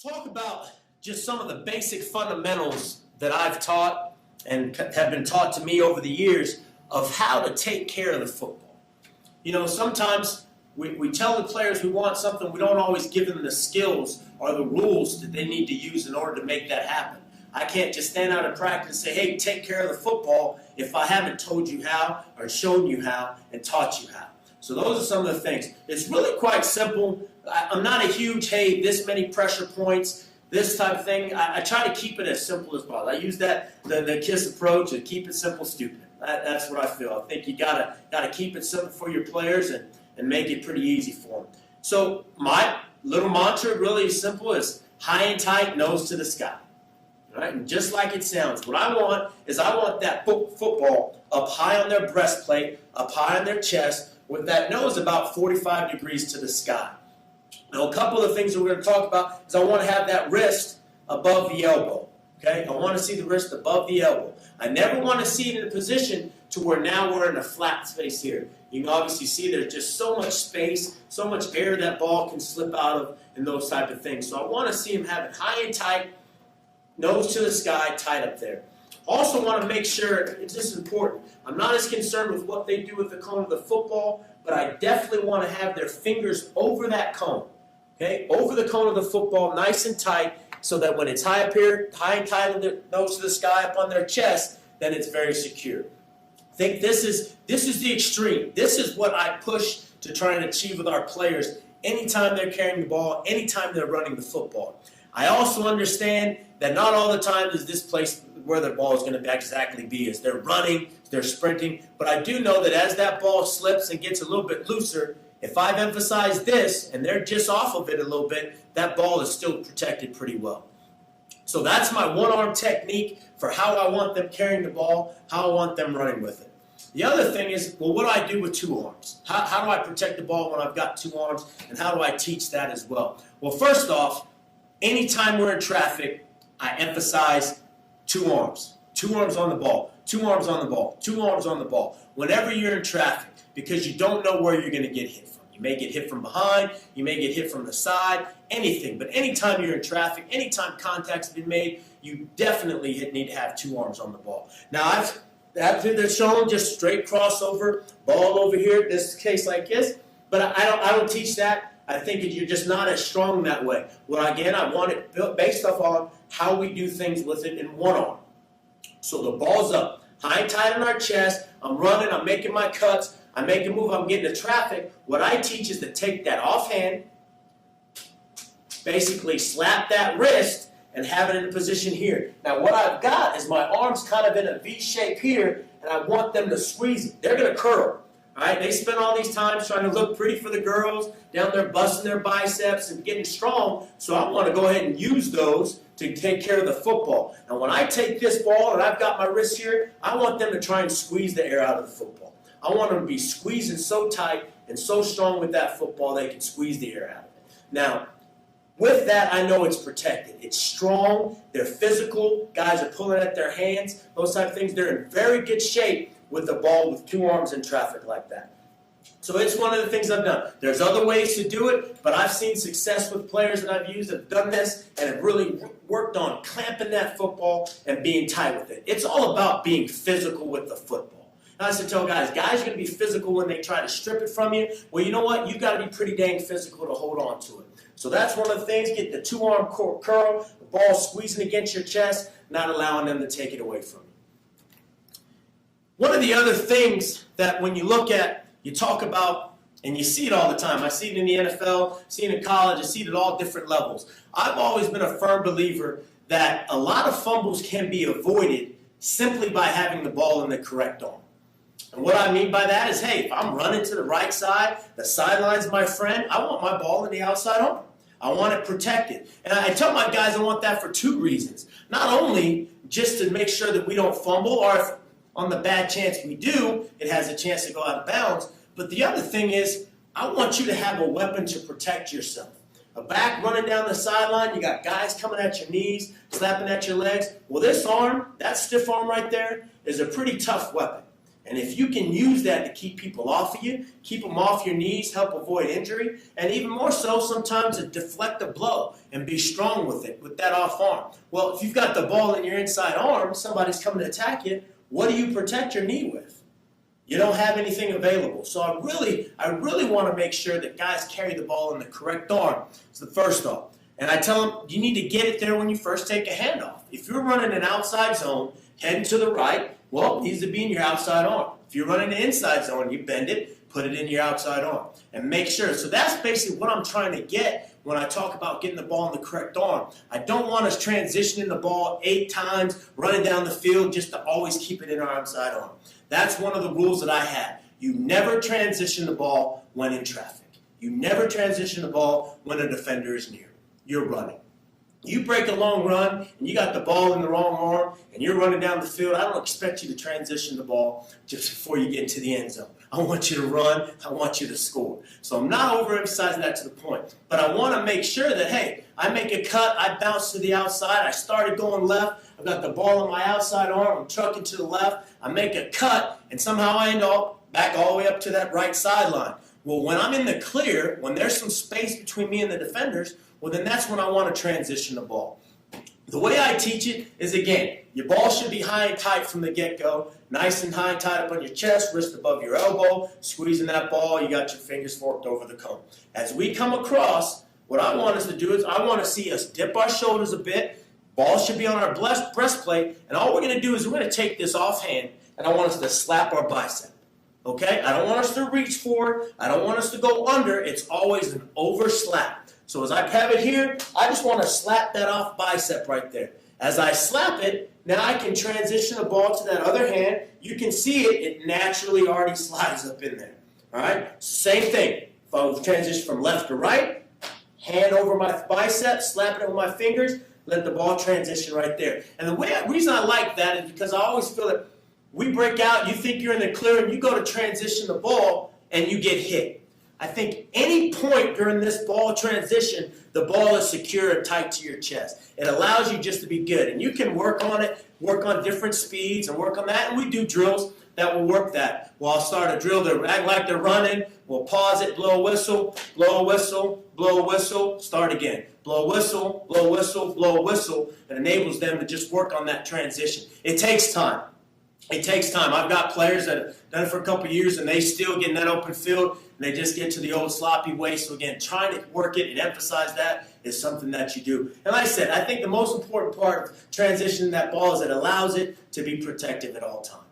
Talk about just some of the basic fundamentals that I've taught and have been taught to me over the years of how to take care of the football. You know, sometimes we tell the players we want something, we don't always give them the skills or the rules that they need to use in order to make that happen. I can't just stand out in practice and say, hey, take care of the football if I haven't told you how or shown you how and taught you how. So those are some of the things. It's really quite simple. I'm not a huge, hey, this many pressure points, this type of thing. I try to keep it as simple as possible. I use the KISS approach and keep it simple, stupid. That's what I feel. I think you gotta keep it simple for your players and make it pretty easy for them. So my little mantra really is simple: is high and tight, nose to the sky. All right? And just like it sounds, what I want is I want that football up high on their breastplate, up high on their chest, with that nose about 45 degrees to the sky. Now, a couple of things that we're going to talk about is I want to have that wrist above the elbow. Okay? I want to see the wrist above the elbow. I never want to see it in a position to where now we're in a flat space here. You can obviously see there's just so much space, so much air that ball can slip out of, and those type of things. So I want to see him have it high and tight, nose to the sky, tight up there. Also want to make sure, it's just important, I'm not as concerned with what they do with the cone of the football, but I definitely want to have their fingers over that cone. Okay, over the cone of the football, nice and tight, so that when it's high up here, high and tight on their nose to the sky up on their chest, then it's very secure. I think this is the extreme. This is what I push to try and achieve with our players anytime they're carrying the ball, anytime they're running the football. I also understand that not all the time is this place where the ball is going to exactly be, as they're running, as they're sprinting. But I do know that as that ball slips and gets a little bit looser, if I've emphasized this and they're just off of it a little bit, that ball is still protected pretty well. So that's my one-arm technique for how I want them carrying the ball, how I want them running with it. The other thing is, well, what do I do with two arms? How do I protect the ball when I've got two arms, and how do I teach that as well? Well, first off, anytime we're in traffic, I emphasize two arms. Two arms on the ball. Two arms on the ball. Two arms on the ball. Whenever you're in traffic, because you don't know where you're going to get hit from. You may get hit from behind. You may get hit from the side. Anything. But anytime you're in traffic, anytime contact's been made, you definitely need to have two arms on the ball. Now, I've shown just straight crossover, ball over here, this case like this. But I don't teach that. I think you're just not as strong that way. Well, again, I want it built based off on how we do things with it in one arm. So the ball's up, high and tight on our chest. I'm running, I'm making my cuts, I'm making a move, I'm getting to traffic. What I teach is to take that offhand, basically slap that wrist, and have it in a position here. Now what I've got is my arms kind of in a V shape here, and I want them to squeeze it. They're going to curl. All right, they spend all these times trying to look pretty for the girls, down there busting their biceps and getting strong, so I want to go ahead and use those to take care of the football. And when I take this ball and I've got my wrist here, I want them to try and squeeze the air out of the football. I want them to be squeezing so tight and so strong with that football they can squeeze the air out of it. Now, with that, I know it's protected. It's strong, they're physical, guys are pulling at their hands, those type of things. They're in very good shape with the ball with two arms in traffic like that. So it's one of the things I've done. There's other ways to do it, but I've seen success with players that I've used that have done this and have really worked on clamping that football and being tight with it. It's all about being physical with the football. I used to tell guys are going to be physical when they try to strip it from you. Well, you know what? You've got to be pretty dang physical to hold on to it. So that's one of the things. Get the two-arm curl, the ball squeezing against your chest, not allowing them to take it away from you. One of the other things that when you look at, you talk about, and you see it all the time. I see it in the NFL, see it in college, I see it at all different levels. I've always been a firm believer that a lot of fumbles can be avoided simply by having the ball in the correct arm. And what I mean by that is, hey, if I'm running to the right side, the sideline's my friend, I want my ball in the outside arm. I want it protected. And I tell my guys I want that for two reasons. Not only just to make sure that we don't fumble, or if on the bad chance we do, it has a chance to go out of bounds. But the other thing is, I want you to have a weapon to protect yourself. A back running down the sideline, you got guys coming at your knees, slapping at your legs. Well, this arm, that stiff arm right there, is a pretty tough weapon. And if you can use that to keep people off of you, keep them off your knees, help avoid injury, and even more so sometimes to deflect a blow and be strong with it, with that off arm. Well, if you've got the ball in your inside arm, somebody's coming to attack you, what do you protect your knee with? You don't have anything available. So I really want to make sure that guys carry the ball in the correct arm. It's the first off. And I tell them, you need to get it there when you first take a handoff. If you're running an outside zone, heading to the right, well, it needs to be in your outside arm. If you're running an inside zone, you bend it, put it in your outside arm. And make sure. So that's basically what I'm trying to get when I talk about getting the ball in the correct arm. I don't want us transitioning the ball 8 times, running down the field just to always keep it in our outside arm. That's one of the rules that I have. You never transition the ball when in traffic. You never transition the ball when a defender is near. You're running. You break a long run and you got the ball in the wrong arm and you're running down the field, I don't expect you to transition the ball just before you get into the end zone. I want you to run. I want you to score. So I'm not overemphasizing that to the point. But I want to make sure that, hey, I make a cut, I bounce to the outside, I started going left, I've got the ball in my outside arm, I'm trucking to the left, I make a cut, and somehow I end up back all the way up to that right sideline. Well, when I'm in the clear, when there's some space between me and the defenders, well, then that's when I want to transition the ball. The way I teach it is, again, your ball should be high and tight from the get-go, nice and high and tight up on your chest, wrist above your elbow, squeezing that ball, you got your fingers forked over the cone. As we come across, what I want us to do is I want to see us dip our shoulders a bit, ball should be on our breastplate, and all we're going to do is we're going to take this offhand, and I want us to slap our bicep. Okay? I don't want us to reach forward, I don't want us to go under, it's always an over slap. So as I have it here, I just want to slap that off bicep right there. As I slap it, now I can transition the ball to that other hand. You can see it naturally already slides up in there. All right? Same thing. If I was transition from left to right, hand over my bicep, slapping it with my fingers, let the ball transition right there. And the reason I like that is because I always feel that we break out, you think you're in the clear, and you go to transition the ball, and you get hit. I think any point during this ball transition, the ball is secure and tight to your chest. It allows you just to be good. And you can work on it, work on different speeds and work on that. And we do drills that will work that. Well, I'll start a drill to act like they're running. We'll pause it, blow a whistle, blow a whistle, blow a whistle, start again. Blow a whistle, blow a whistle, blow a whistle. It enables them to just work on that transition. It takes time. It takes time. I've got players that have done it for a couple of years and they still get in that open field and they just get to the old sloppy way. So again, trying to work it and emphasize that is something that you do. And like I said, I think the most important part of transitioning that ball is it allows it to be protective at all times.